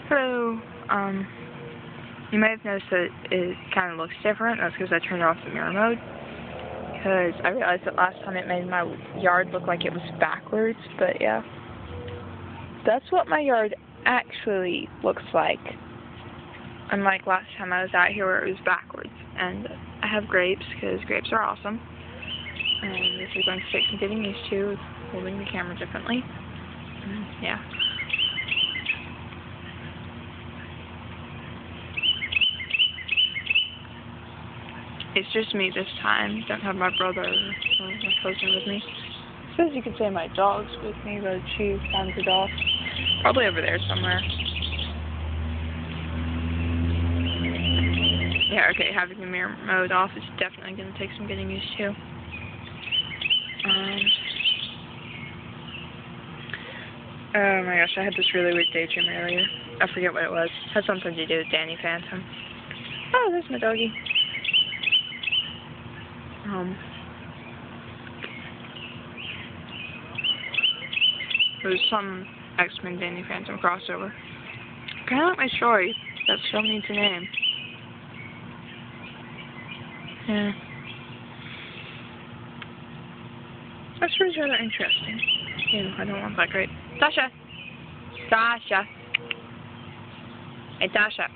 So, you may have noticed that it kind of looks different. That's because I turned off the mirror mode. Because I realized that last time it made my yard look like it was backwards. But yeah, that's what my yard actually looks like. Unlike last time I was out here where it was backwards. And I have grapes because grapes are awesome. And this is going to take some getting used to, holding the camera differently. Yeah. It's just me this time. Don't have my brother or my cousin with me. I suppose you could say my dog's with me, but she wandered off. Probably over there somewhere. Yeah, okay, having the mirror mode off is definitely going to take some getting used to. Oh my gosh, I had this really weird daydream earlier. I forget what it was. It had something to do with Danny Phantom. Oh, there's my doggy. It was some X-Men Danny Phantom crossover. Kind of like my story, that still needs a name. Yeah. That story's rather interesting. Ew, I don't want that grape. Dasha! Dasha! Hey, Dasha!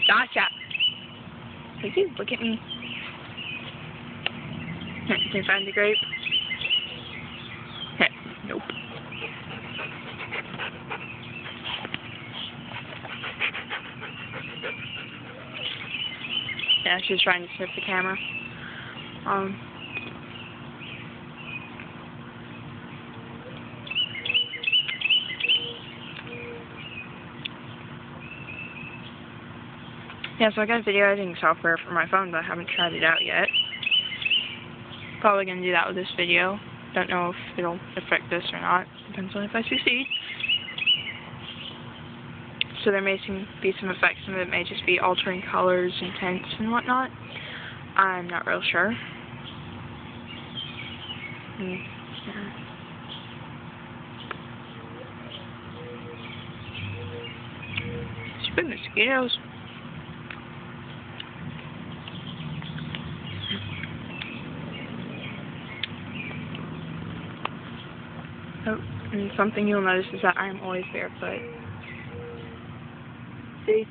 Dasha! Would you look at me? Can you find the grape? Nope. Yeah, she's trying to sniff the camera. Yeah, so I got a video editing software for my phone, but I haven't tried it out yet. Probably gonna do that with this video. Don't know if it'll affect this or not. Depends on if I succeed. So there may be some effects, and it may just be altering colors and tints and whatnot. I'm not real sure. Yeah. Stupid mosquitoes. Oh, and something you'll notice is that I'm always barefoot. See?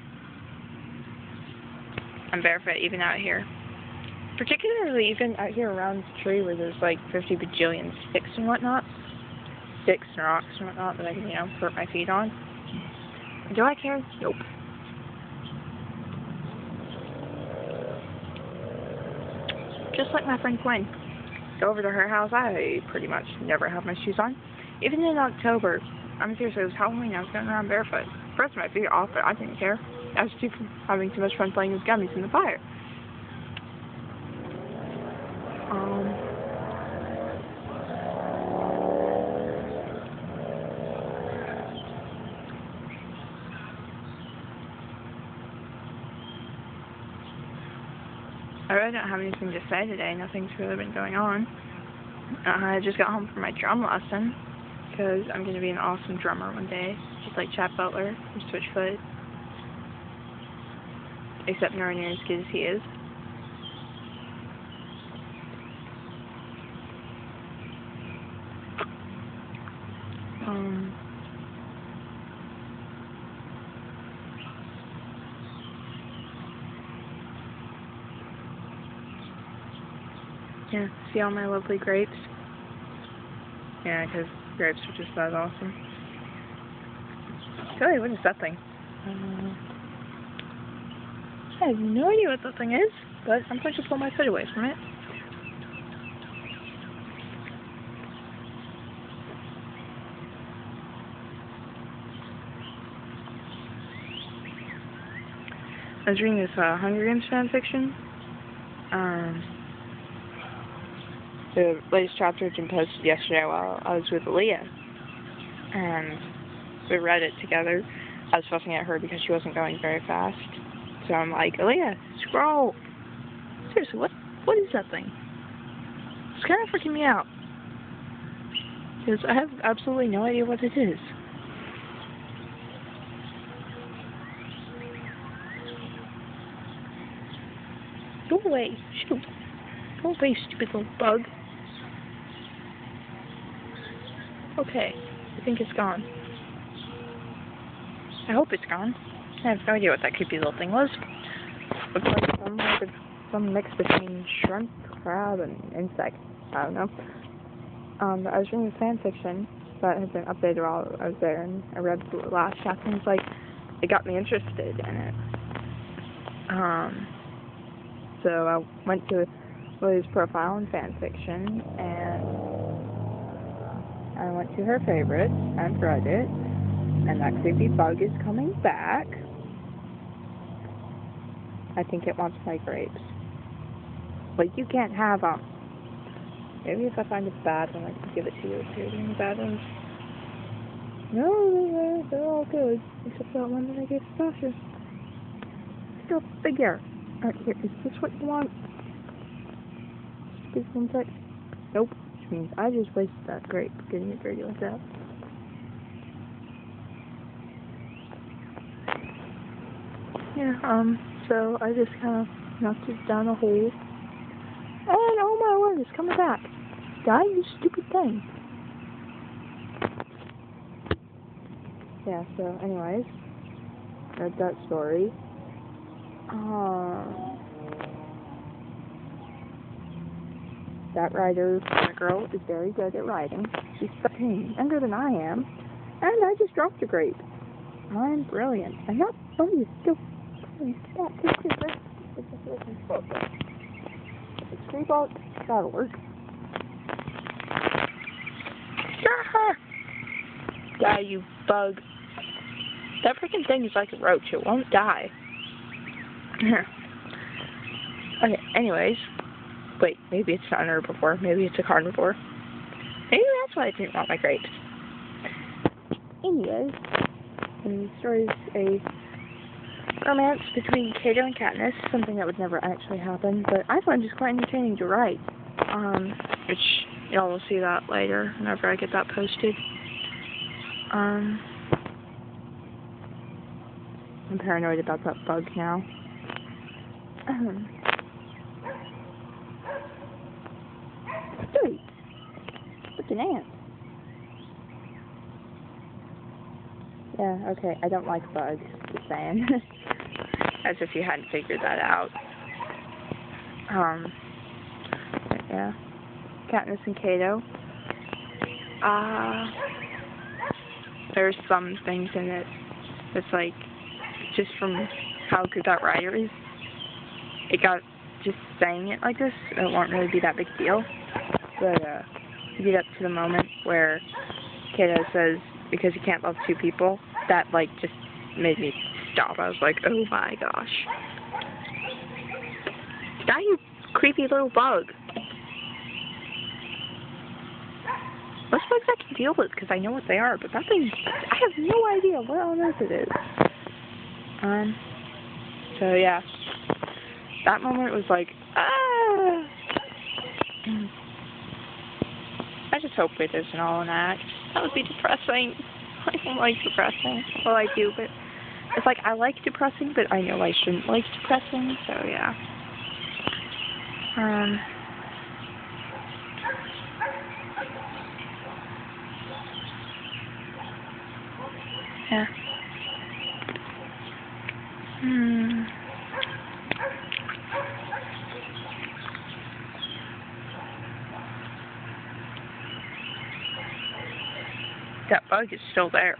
I'm barefoot even out here. Particularly even out here around the tree where there's like 50 bajillion sticks and whatnot. Sticks and rocks and whatnot that I can, put my feet on. Do I care? Nope. Just like my friend Gwen. Go over to her house, I pretty much never have my shoes on. Even in October, I'm serious, it was Halloween, I was going around barefoot. First my feet off, but I didn't care. I was having too much fun playing with gummies in the fire. I really don't have anything to say today. Nothing's really been going on. I just got home from my drum lesson because I'm going to be an awesome drummer one day, just like Chad Butler from Switchfoot. Except nowhere near as good as he is. Yeah, see all my lovely grapes? Yeah, because grapes are just that awesome. Hey, what is that thing? I have no idea what that thing is, but I'm going to pull my foot away from it. I was reading this Hunger Games fanfiction. The latest chapter had been posted yesterday while I was with Aaliyah, and we read it together. I was fussing at her because she wasn't going very fast, so I'm like, Aaliyah, scroll! Seriously, what is that thing? It's kind of freaking me out, because I have absolutely no idea what it is. Go away. Shoot. Go away, stupid little bug. Okay. I think it's gone. I hope it's gone. I have no idea what that creepy little thing was. Looks like some mix between shrimp, crab, and insect. I don't know. I was reading fan fiction that had been updated while I was there, and I read the last chapter, and it's like, it got me interested in it. So I went to Lily's profile in fan fiction, and I went to her favorites and read it, and that creepy bug is coming back. I think it wants my grapes. Like, you can't have them. Maybe if I find a bad one, I can give it to you. Are there any bad ones? No, they're all good. Except that one that I gave to Sasha. Still figure. Alright, here. Is this what you want? Stupid insect? Nope. Which means I just wasted that grape getting it dirty like that. Yeah, so I just kind of knocked it down a hole. And oh my word, it's coming back. Die, you stupid thing. Yeah, so anyways, read that story. That writer, the girl, is very good at writing. She's 13, younger than I am, and I just dropped a grape. I'm brilliant. I'm not funny, still funny. Stop, scrape out, that'll work. Die, you bug. That freaking thing is like a roach. It won't die. Okay, anyways. Wait, maybe it's not an herbivore. Maybe it's a carnivore. Maybe that's why I didn't want my grapes. Anyways, the story is a romance between Cato and Katniss, something that would never actually happen, but I find it's quite entertaining to write. Which y'all will see that later whenever I get that posted. I'm paranoid about that bug now. Dude, it's an ant. Yeah, okay, I don't like bugs, just saying. As if you hadn't figured that out. Yeah. Katniss and Cato. There's some things in it that's like, just from how good that writer is, it got, just saying it like this, it won't really be that big a deal. But, you get up to the moment where Cato says, because you can't love two people, that, like, just made me stop. I was like, oh my gosh. Die, you creepy little bug. Most bugs I can deal with because I know what they are, but that thing, I have no idea what on earth it is. So yeah, that moment was like, ah! I just hope it isn't all an act. That would be depressing. I don't like depressing. Well, I do, but it's like, I like depressing, but I know I shouldn't like depressing, so yeah. Yeah. That bug is still there.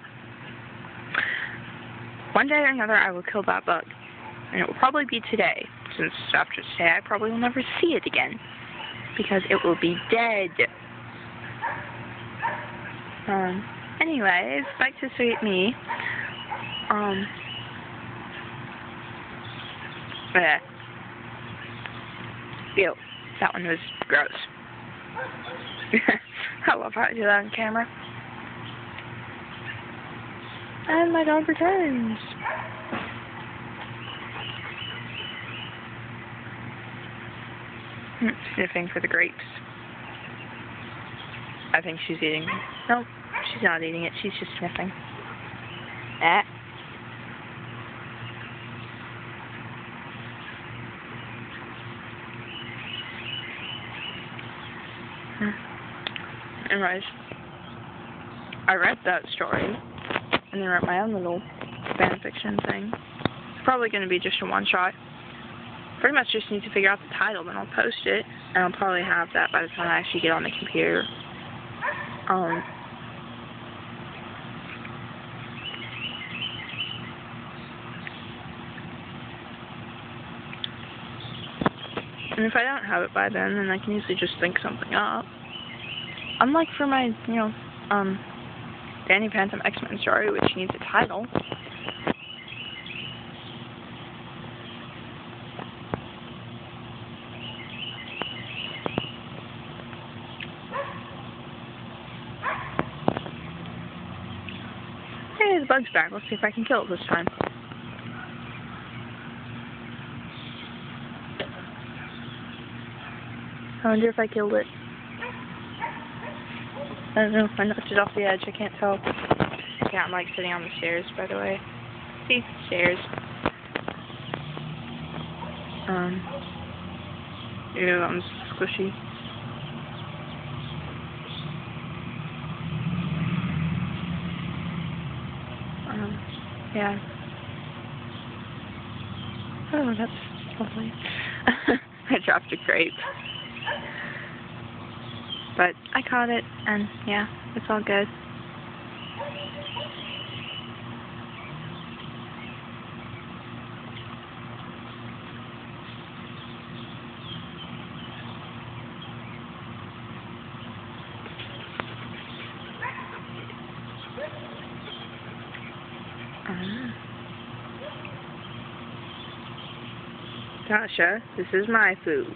One day or another I will kill that bug. And it will probably be today, since after today I probably will never see it again. Because it will be dead. Anyways, back to Sweet Me. Ew, that one was gross. I love how I do that on camera. And my dog returns. Sniffing for the grapes. I think she's eating. Nope, she's not eating it. She's just sniffing. anyways, I read that story, and then wrote my own little fan fiction thing. It's probably going to be just a one-shot. Pretty much just need to figure out the title, then I'll post it, and I'll probably have that by the time I actually get on the computer. And if I don't have it by then I can usually just think something up. Unlike for my, Danny Phantom X-Men story, which needs a title. Hey, the bug's back. Let's see if I can kill it this time. I wonder if I killed it. I don't know. I knocked it off the edge. I can't tell. Yeah, I'm like sitting on the stairs, by the way. See? Stairs. Ew, I'm squishy. Yeah. Oh, that's lovely. I dropped a grape. But I caught it, and yeah, it's all good. Tasha, this is my food.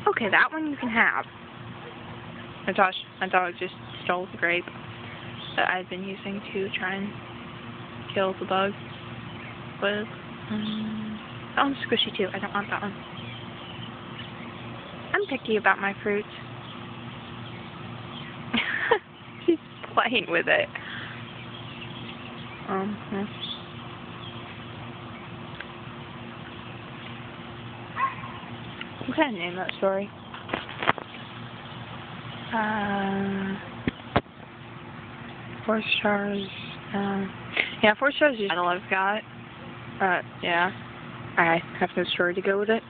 Okay, that one you can have. My dog just stole the grape that I've been using to try and kill the bug with. That one's squishy too. I don't want that one. I'm picky about my fruits. She's playing with it. Yeah. What kind of name that story? 4 stars. Yeah, 4 stars is the title I've got. Yeah. I have no story to go with it.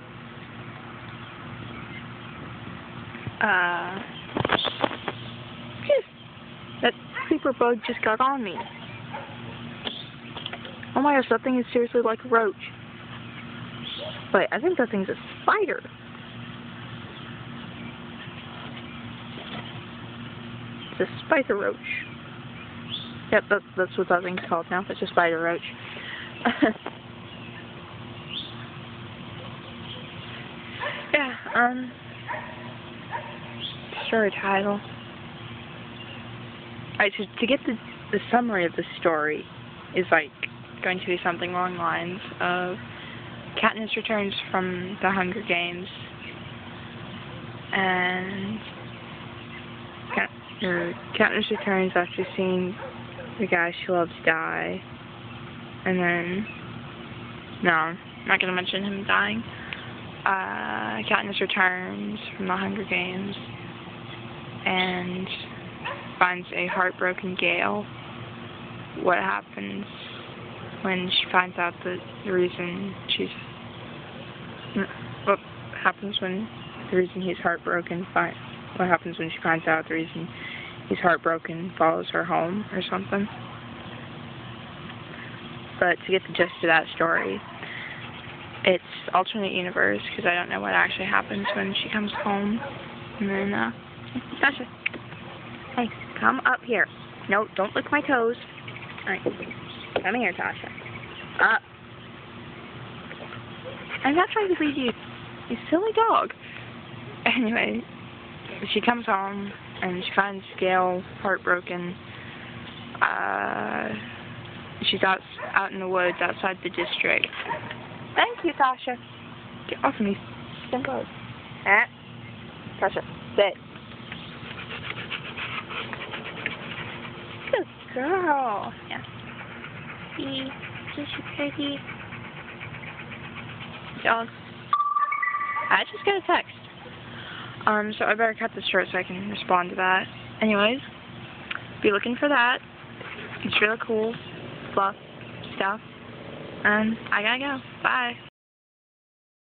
That creeper bug just got on me. Oh my gosh, that thing is seriously like a roach. Wait, I think that thing's a spider. It's a spider roach. Yep, that's what that thing's called now. It's a spider roach. Yeah, story title. Alright, so to get the summary of the story is like going to be something along the lines of Katniss returns from the Hunger Games, and Katniss returns after seeing the guy she loves die, and then, no, I'm not going to mention him dying. Katniss returns from the Hunger Games, and finds a heartbroken Gale. What happens when she finds out that the reason what happens when the reason he's heartbroken, what happens when she finds out the reason he's heartbroken follows her home or something. But to get the gist of that story, it's alternate universe, because I don't know what actually happens when she comes home. And then, Tasha, hey, come up here. No, don't lick my toes. Alright, come here, Tasha. Up. I'm not trying to feed you, you silly dog. Anyway, she comes home, and she finds Gale heartbroken. She's out in the woods outside the district. Thank you, Tasha. Get off of me, stink bug. Tasha, sit. Good girl. Yeah. Is she pretty? Dog. I just got a text. So I better cut this short so I can respond to that. Anyways, be looking for that. It's really cool, fluff stuff. And I gotta go. Bye.